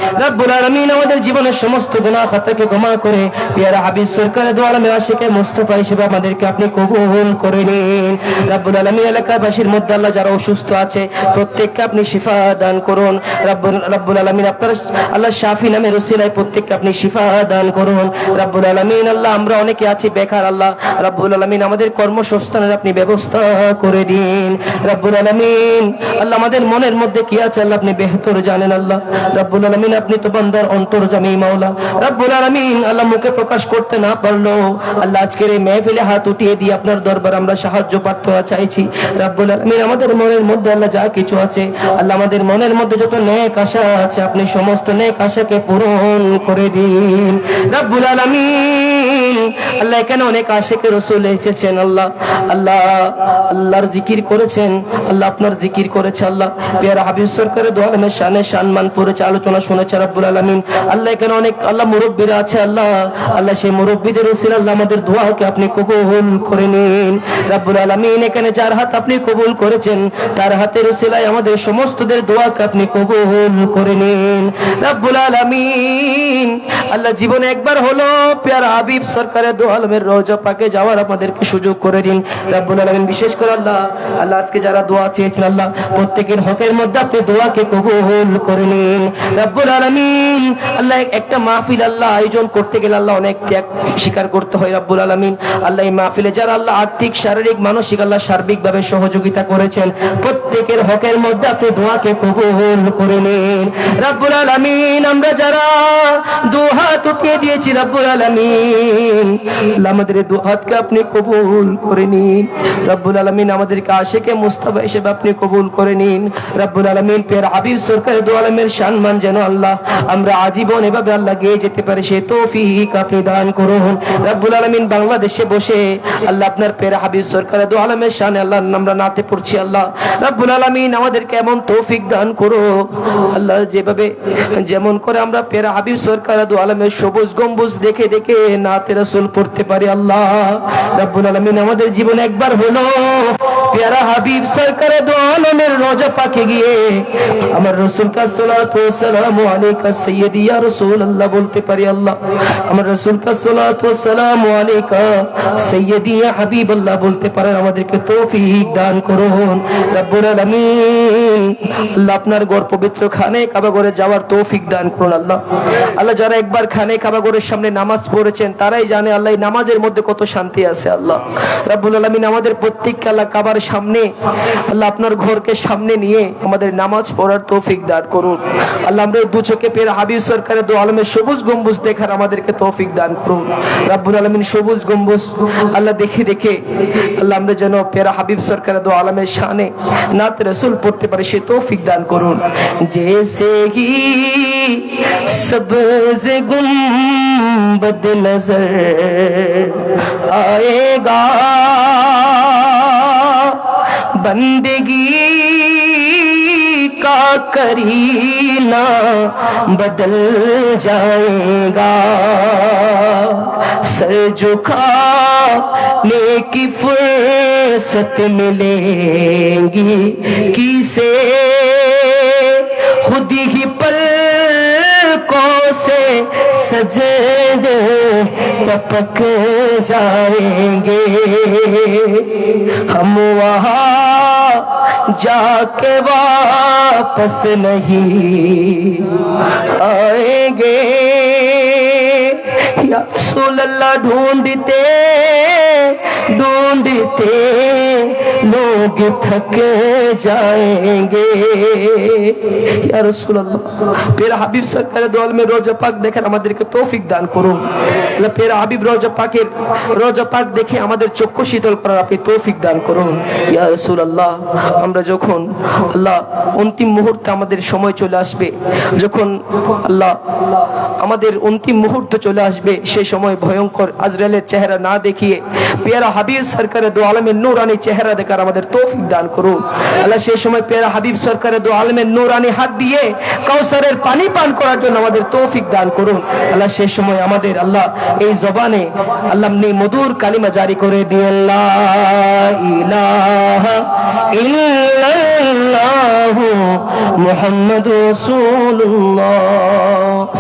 আমাদের জীবনের সমস্ত গুনাহ খাতাকে ক্ষমা করে পিয়ারা হাবিব সরকার দু আলমের আশিকে মুস্তাফা হিসেবে আমাদেরকে আপনি কবুল করে নিন রব্বুল আলামিন। এলাকাবাসীর মধ্যে আল্লাহ যারা অসুস্থ আছে প্রত্যেককে আপনি শিফা দান করুন রব্বুল আলামিন। আপনার আল্লাহ শাফি নামের ওসিলায় প্রত্যেককে আপনি শিফা দান করুন রব্বুল আলামিন। আল্লাহ আমরা অনেকে আছি বেকার আল্লাহ রব্বুল আলামিন আমাদের কর্মসংস্থানের আপনি ব্যবস্থা করে দিন রব্বুল আলামিন। আল্লাহ আমাদের মনের মধ্যে কি আছে আল্লাহ আপনি বেহতর জানেন আল্লাহ রব্বুল আলামিন। আপনি তো বান্দার অন্তর্যামী মাওলা রব্বুল আলামিন। আল্লাহ মুখে প্রকাশ করতে না পারলো আল্লাহ আজকের এই মাহফিলে হাত উঠিয়ে দিয়ে আপনার দরবার আমরা সাহায্য প্রার্থনা চাইছি রব্বুল আলামিন। আমাদের মনের মধ্যে আল্লাহ যা কিছু আছে আল্লাহ আমাদের মনের মধ্যে যত নেক আশা আছে আপনি সমস্ত নেক আশাকে পূরণ করে দিন রব্বুল আলামিন। আল্লাহ এখানে অনেক আশিকে রাসূল এসেছেন আল্লাহর জিকির করেছেন আল্লাহ আপনার জিকির করেছে আল্লাহ পিয়ারা হাবিব সরকারের দু আলমের শানে সম্মান পড়েছে আলোচনা শুনেছে রব্বুল আলামিন। আল্লাহ এখানে অনেক আল্লাহ মুরব্বীরা আছে আল্লাহ সেই মুরব্বীদের ওসিলা আল্লাহ আমাদের দোয়াকে আপনি কবুল করে নিন রব্বুল আলামিন। এখানে যার হাত আপনি কবুল করেছেন তার হাতের ওসিলায় আমাদের সমস্তদের দোয়াকে আপনি কবুল করে নিন রব্বুল আলামিন। আল্লাহ জীবনে একবার হলো পিয়ারা হাবিব সরকারের দু আলমের রওজা পাকে যাওয়ার আমাদেরকে সুযোগ করে দিন রব্বুল আলামিন। বিশেষ করে আল্লাহ আজকে যারা দোয়া চেয়েছেন আল্লাহ প্রত্যেকের হকের মধ্যে আপনি দোয়াকে কবুল করে নিন রব্বুল আলামিন। আল্লাহ একটা মাহফিল আল্লাহ আয়োজন করতে গেলে আল্লাহ অনেক ত্যাগ স্বীকার করতে হয় রব্বুল আলামিন। আল্লাহ এই মাহফিলে যারা আল্লাহ আর্থিক শারীরিক মানসিক আল্লাহ সার্বিকভাবে সহযোগিতা করেছেন প্রত্যেকের হকের মধ্যে আপনি দোয়াকে কবুল করে নিন রব্বুল আলামিন। আমরা যারা দুহাত উঠিয়ে দিয়েছি রব্বুল আলামিন আল্লাহ আমাদের এই দুহাতকে আপনি কবুল করে নিন রব্বুল আলামিন। আমাদেরকে আশিকে মুস্তাফা হিসেবে আপনি কবুল করে নিন রব্বুল আলামিন। পিয়ারা হাবিব সরকার দু আলমের সম্মান যেন আল্লাহ আমরা আজীবন এভাবে আল্লাহ গিয়ে যেতে পারে সে তৌফিক আপনি দান করুন রব্বুল আলামিন। বাংলাদেশে বসে আল্লাহ আপনার পিয়ারা হাবিব সরকার দু আলমের শানে আল্লাহ আমরা নাতে পড়ছি আল্লাহ রব্বুল আলামিন। আমাদেরকে এমন তৌফিক দান করো আল্লাহ যেভাবে যেমন করে আমরা পিয়ারা হাবিব সরকার দু আলমের সবুজ গম্বুজ দেখে দেখে নাতে রাসূল পড়তে পারি আল্লাহ রব্বুল আলামিন। আমাদের জীবনে একবার হলো পিয়ারা হাবিব সরকারে দু আলমের রওজা পাকে গিয়ে আমার রাসূল কা সালাতু ওয়া সালামু আলাইকা সাইয়্যিদি ইয়া রাসূলুল্লাহ বলতে পারি আল্লাহ। আমার রাসূল কা সালাতু ওয়া সালামু আলাইকা সাইয়্যিদি ইয়া হাবিবাল্লাহ বলতে পারেন আমাদেরকে তৌফিক দান করুন রব্বুল আলামিন। আল্লাহ আপনার ঘর পবিত্র খানে কাবা ঘরে যাওয়ার তৌফিক দান করুন আল্লাহ। যারা একবার খানে কাবা ঘরের সামনে নামাজ পড়েছেন তারাই জানে আল্লাহ এই নামাজের মধ্যে কত শান্তি আছে আল্লাহ রব্বুল আলামিন। আমাদের প্রত্যেককে আল্লাহ কাবার সামনে আল্লাহ আপনার ঘরকে সামনে নিয়ে আমাদের নামাজ পড়ার তৌফিক দান করুন আল্লাহ। আমরা দু চোখে পেয়ে হাবিব সরকারের দু আলমের সবুজ গম্বুজ দেখার আমাদেরকে তৌফিক দান করুন রব্বুল আলামিন। সবুজ গম্বুজ আল্লাহ দেখে দেখে আল্লাহ আমরা যেন পেরা হাবিব সরকারের দু আলমের শানে নাত রাসূল পড়তে পারি সে তৌফিক দান করুন। জैसे ही सब्ज़ गुंबद नजर आएगा बंदगी का करीना बदल जाएगा सर झुकाने की फुर्सत मिलेगी किसे खुद ही पलकों से सजदे टपक जाएंगे, हम वहाँ जाके वापस नहीं आएंगे। या रसूल अल्लाह ढूंढते ढूंढते लोग थक जाएंगे। या रसूल अल्लाह, प्यारा হাবিব সরকারের দোয়া में রোজা পাক দেখেন, আমাদেরকে তৌফিক দান করুন আল্লাহ। প্যারা হাবিব রোজা পাক দেখে আমাদের চক্ষু শীতল করার আপনি তৌফিক দান করুন। ইয়া রাসূলুল্লাহ, আমরা যখন আল্লাহ অন্তিম মুহূর্তে আমাদের সময় চলে আসবে, যখন আল্লাহ আমাদের অন্তিম মুহূর্ত চলে আসবে, সেই সময় ভয়ঙ্কর আজরাইলের চেহারা না দেখিয়ে প্যারা হাবিব সরকারের দো আলমের নূরানি চেহারা দেখার আমাদের তৌফিক দান করুন আল্লাহ। সেই সময় প্যারা হাবিব সরকারের দো আলমের নূরানি হাত দিয়ে কাউসারের পানি পান করার জন্য আমাদের তৌফিক দান করুন আল্লাহ। সেই সময় আমাদের আল্লাহ এই জবানে আল্লাহ আপনি মধুর কালিমা জারি করে দিয়ে লা ইলাহা ইল্লাল্লাহু মুহাম্মাদুর রাসূলুল্লাহ।